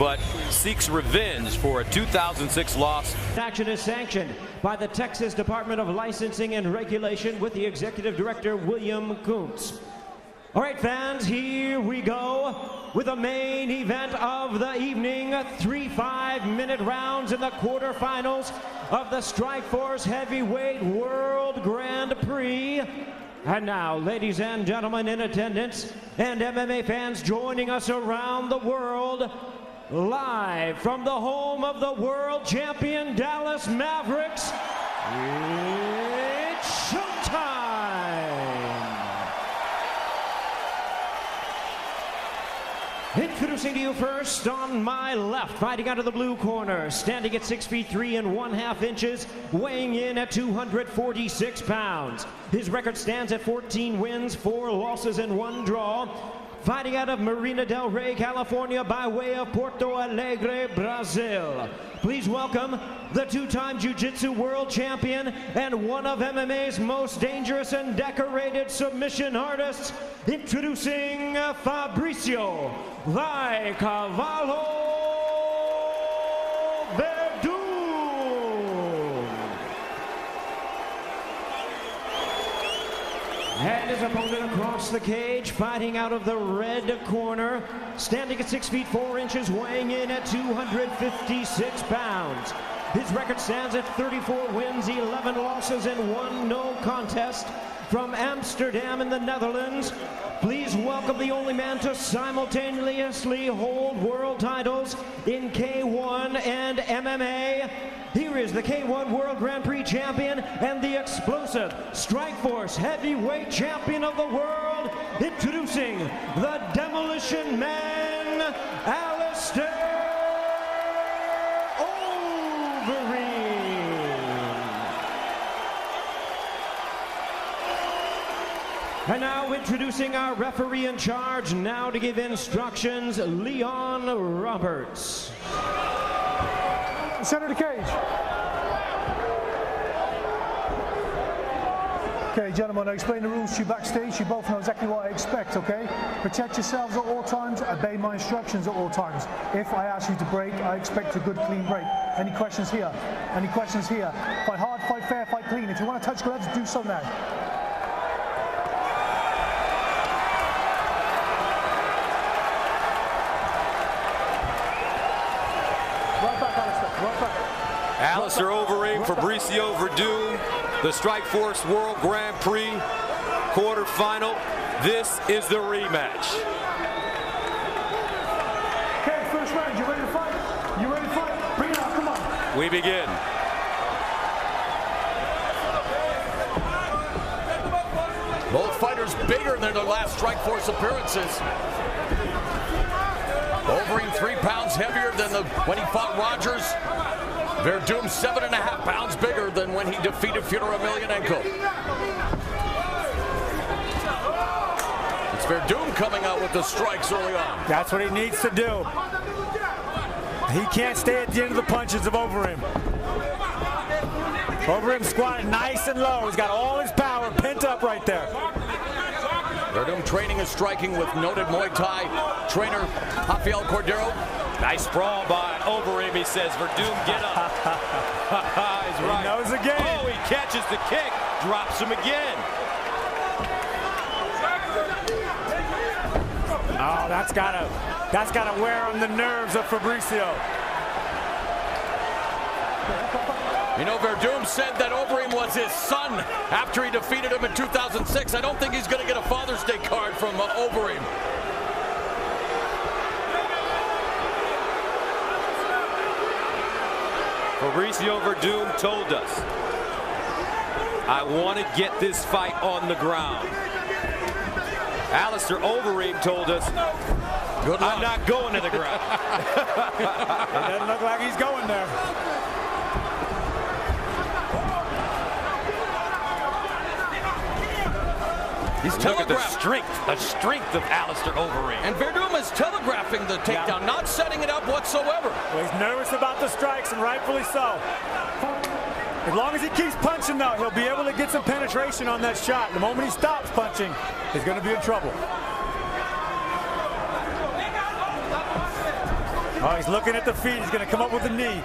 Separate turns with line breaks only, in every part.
but seeks revenge for a 2006 loss.
Action is sanctioned by the Texas Department of Licensing and Regulation with the Executive Director, William Kuntz. All right, fans, here we go with the main event of the evening. 3 5-minute rounds in the quarterfinals of the Strikeforce Heavyweight World Grand Prix. And now, ladies and gentlemen in attendance and MMA fans joining us around the world, live from the home of the world champion Dallas Mavericks, it's showtime! Introducing to you first, on my left, fighting out of the blue corner, standing at 6 feet 3 1/2 inches, weighing in at 246 pounds. His record stands at 14 wins, 4 losses, and 1 draw. Fighting out of Marina del Rey, California, by way of Porto Alegre, Brazil. Please welcome the 2-time Jiu-Jitsu world champion and one of MMA's most dangerous and decorated submission artists, introducing Fabricio "The Cavallo" Werdum. And his opponent across the cage, fighting out of the red corner, standing at 6 feet 4 inches, weighing in at 256 pounds. His record stands at 34 wins, 11 losses, and 1 no contest. From Amsterdam in the Netherlands, please welcome the only man to simultaneously hold world titles in K1 and MMA. Here is the K1 World Grand Prix champion and the explosive Strikeforce Heavyweight Champion of the world, introducing the Demolition Man, Alistair Overeem. And now introducing our referee in charge, now to give instructions, Leon Roberts.
Center of the cage. Okay, gentlemen, I explain the rules to you backstage. You both know exactly what I expect, okay? Protect yourselves at all times, obey my instructions at all times. If I ask you to break, I expect a good, clean break. Any questions here? Any questions here? Fight hard, fight fair, fight clean. If you want to touch gloves, do so now.
Alistair Overeem, Fabricio Werdum, the Strikeforce World Grand Prix quarterfinal. This is the rematch.
Okay, first round, you ready to fight? You ready to fight? Bring it out, come on.
We begin.
Both fighters bigger than their last Strikeforce appearances. Overeem 3 pounds heavier than when he fought Rogers. Werdum 7.5 pounds bigger than when he defeated Fyodor Emelianenko. It's Werdum coming out with the strikes early on.
That's what he needs to do. He can't stay at the end of the punches of Overeem. Overeem squatted nice and low. He's got all his power pent up right there.
Werdum training and striking with noted Muay Thai trainer Rafael Cordero.
Nice sprawl by Overeem. He says, Werdum, get up. He's right.
He knows the game.
Oh, he catches the kick, drops him again.
Oh, that's gotta wear on the nerves of Fabricio.
You know, Werdum said that Overeem was his son after he defeated him in 2006. I don't think he's going to get a Father's Day card from Overeem.
Fabricio Werdum told us, I want to get this fight on the ground. Alistair Overeem told us,
good luck.
I'm not going to the ground.
It doesn't look like he's going there.
He's Look at the strength of Alistair Overeem.
And Werdum is telegraphing the takedown, not setting it up whatsoever.
Well, he's nervous about the strikes, and rightfully so. As long as he keeps punching, though, he'll be able to get some penetration on that shot. The moment he stops punching, he's going to be in trouble. Oh, he's looking at the feet. He's going to come up with a knee.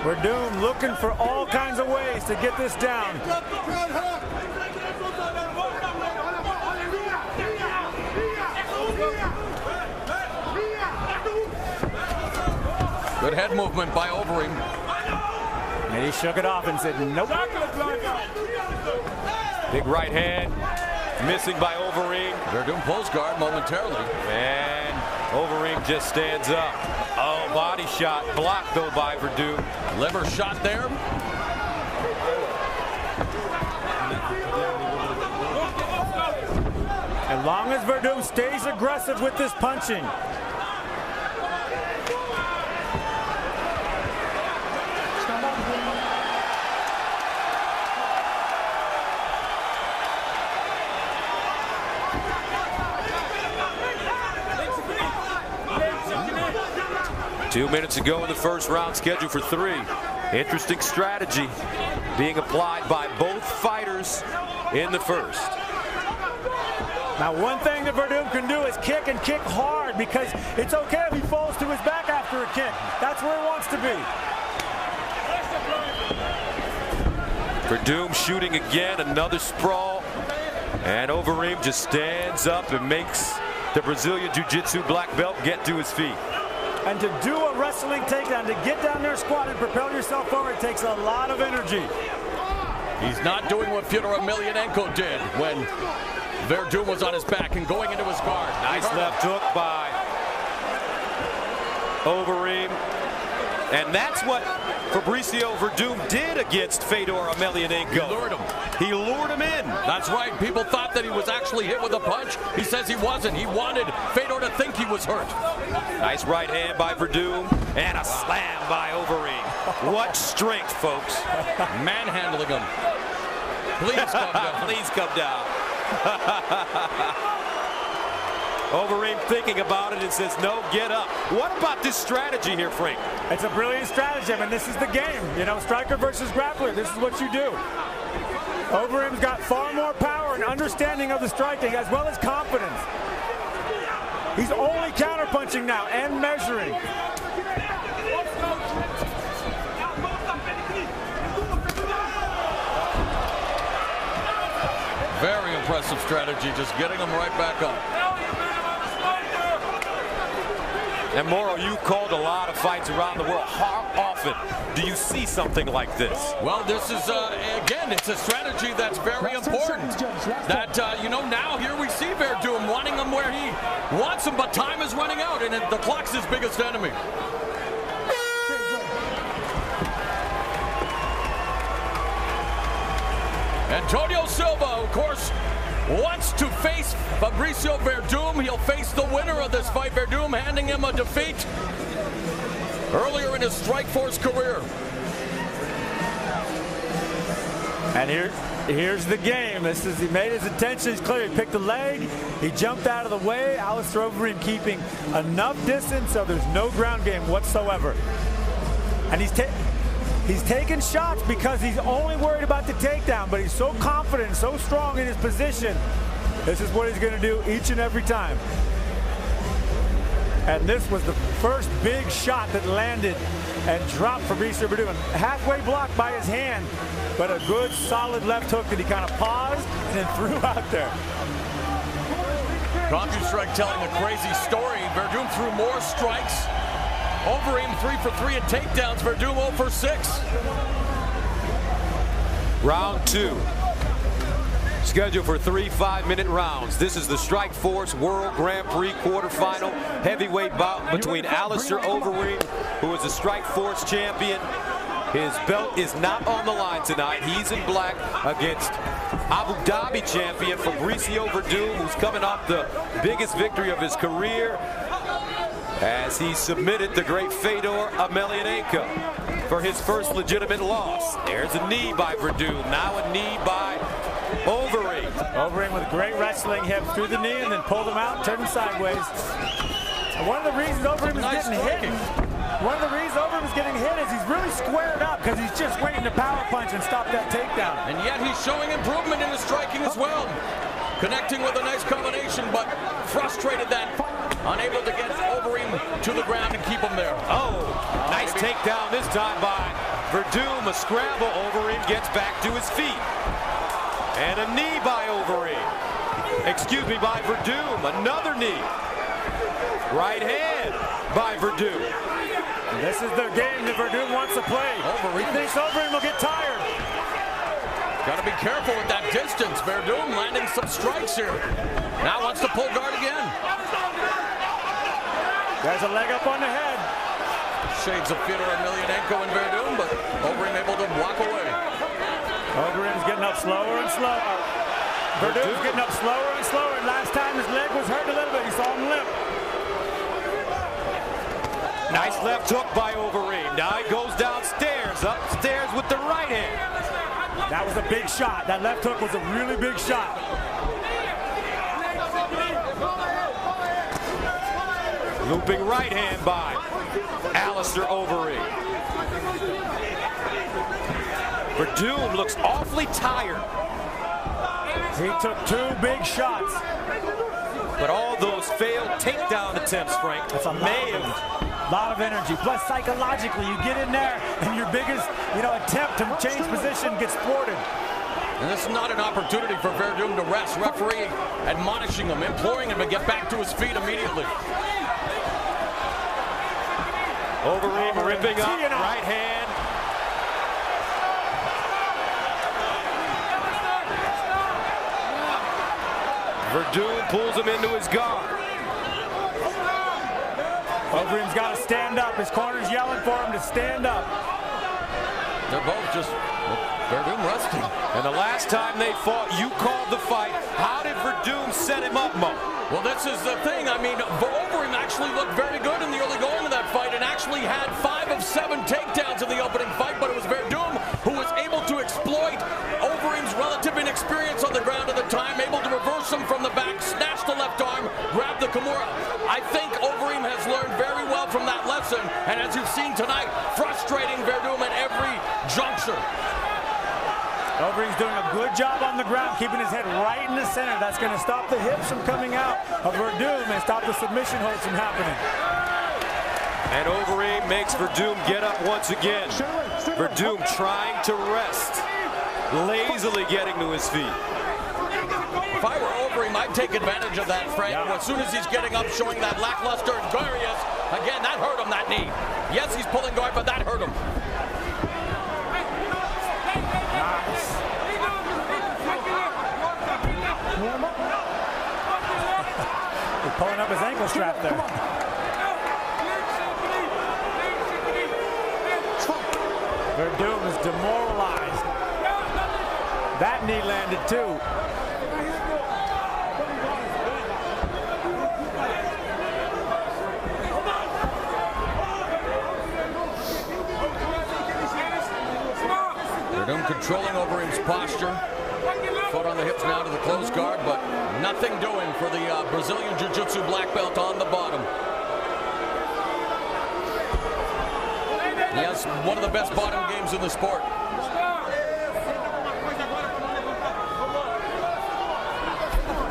Werdum looking for all kinds of ways to get this down.
Good head movement by Overeem.
And he shook it off and said, nope.
Big right hand, missing by Overeem.
Werdum pulls guard momentarily.
And Overeem just stands up. Oh, body shot, blocked though by Werdum.
Liver shot there.
As long as Werdum stays aggressive with this punching.
Two minutes ago in the first round, scheduled for 3. Interesting strategy being applied by both fighters in the first.
Now, one thing that Werdum can do is kick and kick hard, because it's okay if he falls to his back after a kick. That's where he wants to be.
Werdum shooting again, another sprawl. And Overeem just stands up and makes the Brazilian Jiu-Jitsu black belt get to his feet.
And to do a wrestling takedown, to get down there, squat, and propel yourself forward takes a lot of energy.
He's not doing what Fyodor Emelianenko did when Werdum was on his back and going into his guard.
Nice left hook by Overeem. And that's what Fabricio Werdum did against Fyodor Emelianenko.
He lured him.
He lured him in.
That's right. People thought that he was actually hit with a punch. He says he wasn't. He wanted Fyodor to think he was hurt.
Nice right hand by Werdum and a slam by Overeem. What strength, folks.
Manhandling him. Please come down.
Please come down. Overeem thinking about it and says, no, get up. What about this strategy here, Frank?
It's a brilliant strategy. I mean, this is the game. You know, striker versus grappler. This is what you do. Overeem's got far more power and understanding of the striking, as well as confidence. He's only counterpunching now and measuring.
Very impressive strategy, just getting him right back up.
And Moro, you called a lot of fights around the world. How often do you see something like this?
Well, this is, again, it's a strategy that's very important. That, you know, now here we see Werdum wanting him where he wants him, but time is running out, and the clock's his biggest enemy. Antonio Silva, of course, wants to face Fabricio Werdum. He'll face the winner of this fight. Werdum handing him a defeat earlier in his Strikeforce career.
And here's the game. He made his intentions clear. He picked the leg. He jumped out of the way. Alistair Overeem keeping enough distance so there's no ground game whatsoever. And he's taking shots because he's only worried about the takedown, but he's so confident, so strong in his position. This is what he's going to do each and every time. And this was the first big shot that landed and dropped Fabricio Werdum. Halfway blocked by his hand, but a good solid left hook that he kind of paused and then threw out there.
CompuStrike telling a crazy story. Werdum threw more strikes. Overeem 3 for 3 in takedowns. Werdum 0 for 6.
Round 2. Scheduled for 3 5-minute rounds. This is the Strikeforce World Grand Prix quarterfinal heavyweight bout between Alistair Overeem, who is the Strikeforce champion. His belt is not on the line tonight. He's in black against Abu Dhabi champion Fabricio Werdum, who's coming off the biggest victory of his career as he submitted the great Fyodor Emelianenko for his first legitimate loss. There's a knee by Werdum, now a knee by Overeem.
Overeem with great wrestling hip through the knee and then pulled him out, turned him sideways. And one of the reasons Overeem is getting hit, is he's really squared up because he's just waiting to power punch and stop that takedown.
And yet he's showing improvement in his striking as well. Connecting with a nice combination, but frustrated that unable to get Overeem to the ground and keep him there.
Oh, nice takedown this time by Werdum. A scramble. Overeem gets back to his feet. And a knee by Overeem. Excuse me, by Werdum. Another knee. Right hand by Werdum.
This is the game that Werdum wants to play. He thinks Overeem will get tired.
Got to be careful with that distance. Werdum landing some strikes here. Now wants to pull guard again.
There's a leg up on the head.
Shades of Fyodor Emelianenko and Werdum, but Overeem able to walk away.
Overeem's getting up slower and slower. Werdum's getting up slower and slower. And last time his leg was hurt a little bit. You saw him limp.
Nice left hook by Overeem. Now he goes downstairs, upstairs with the right hand.
That was a big shot. That left hook was a really big shot.
Looping right hand by Overeem. Werdum looks awfully tired.
He took 2 big shots.
But all those failed takedown attempts, Frank,
That's a lot of energy. Plus, psychologically, you get in there and your biggest, attempt to change position gets thwarted.
And this is not an opportunity for Werdum to rest. Referee admonishing him, imploring him to get back to his feet immediately.
Overeem ripping up, right hand. Werdum pulls him into his guard.
Overeem's got to stand up. His corner's yelling for him to stand up.
They're both just Werdum resting.
And the last time they fought, you called the fight. How did Werdum set him up, Mo?
Well, this is the thing. I mean, Overeem actually looked very good in the early going of that fight and actually had 5 of 7 takedowns in the opening fight, but it was Werdum who was able to exploit Overeem's relative inexperience on the ground at the time, able to reverse him from the back, snatch the left arm, grab the Kimura. I think Overeem has learned very well from that lesson, and as you've seen tonight, frustrating Werdum at every juncture.
Overeem's doing a good job on the ground, keeping his head right in the center. That's going to stop the hips from coming out of Werdum and stop the submission holds from happening.
And Overeem makes Werdum get up once again. Werdum trying to rest, lazily getting to his feet.
If I were Overeem, I'd take advantage of that, Frank. Yeah. As soon as he's getting up, showing that lackluster, and there he is. Again, that hurt him, that knee. Yes, he's pulling guard, but that hurt him.
He's pulling up his ankle strap there. Werdum is demoralized. That knee landed too.
Werdum controlling Overeem's posture. Foot on the hips now to the close guard, but nothing doing for the Brazilian Jiu-Jitsu black belt on the bottom. Yes, one of the best bottom games in the sport.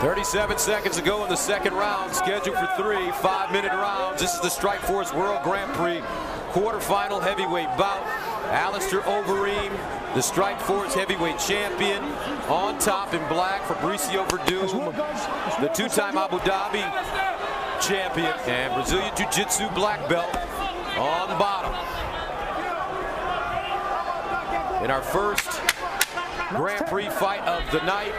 "37 seconds to go in the second round, scheduled for 3 5-minute rounds. This is the Strikeforce World Grand Prix quarterfinal heavyweight bout. Overeem, the Strikeforce heavyweight champion, on top in black. Fabricio Werdum, the 2-time Abu Dhabi champion and Brazilian Jiu-Jitsu black belt, on bottom. In our first Grand Prix fight of the night,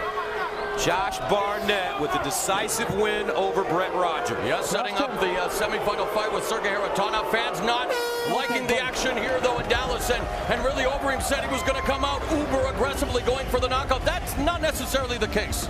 Josh Barnett with a decisive win over Brett Rogers.
Yes, setting up the semifinal fight with Sergey Haratana. Fans not liking the action here, though, in Dallas. And really, Overeem said he was going to come out uber aggressively going for the knockout. That's not necessarily the case.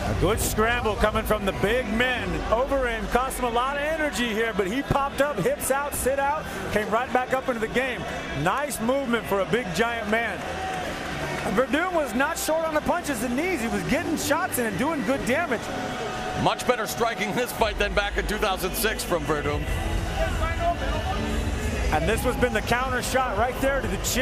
A good scramble coming from the big men. Overeem cost him a lot of energy here, but he popped up, hips out, sit out, came right back up into the game. Nice movement for a big giant man. Werdum was not short on the punches and knees. He was getting shots in and doing good damage.
Much better striking this fight than back in 2006 from Werdum.
And this has been the counter shot right there to the chin.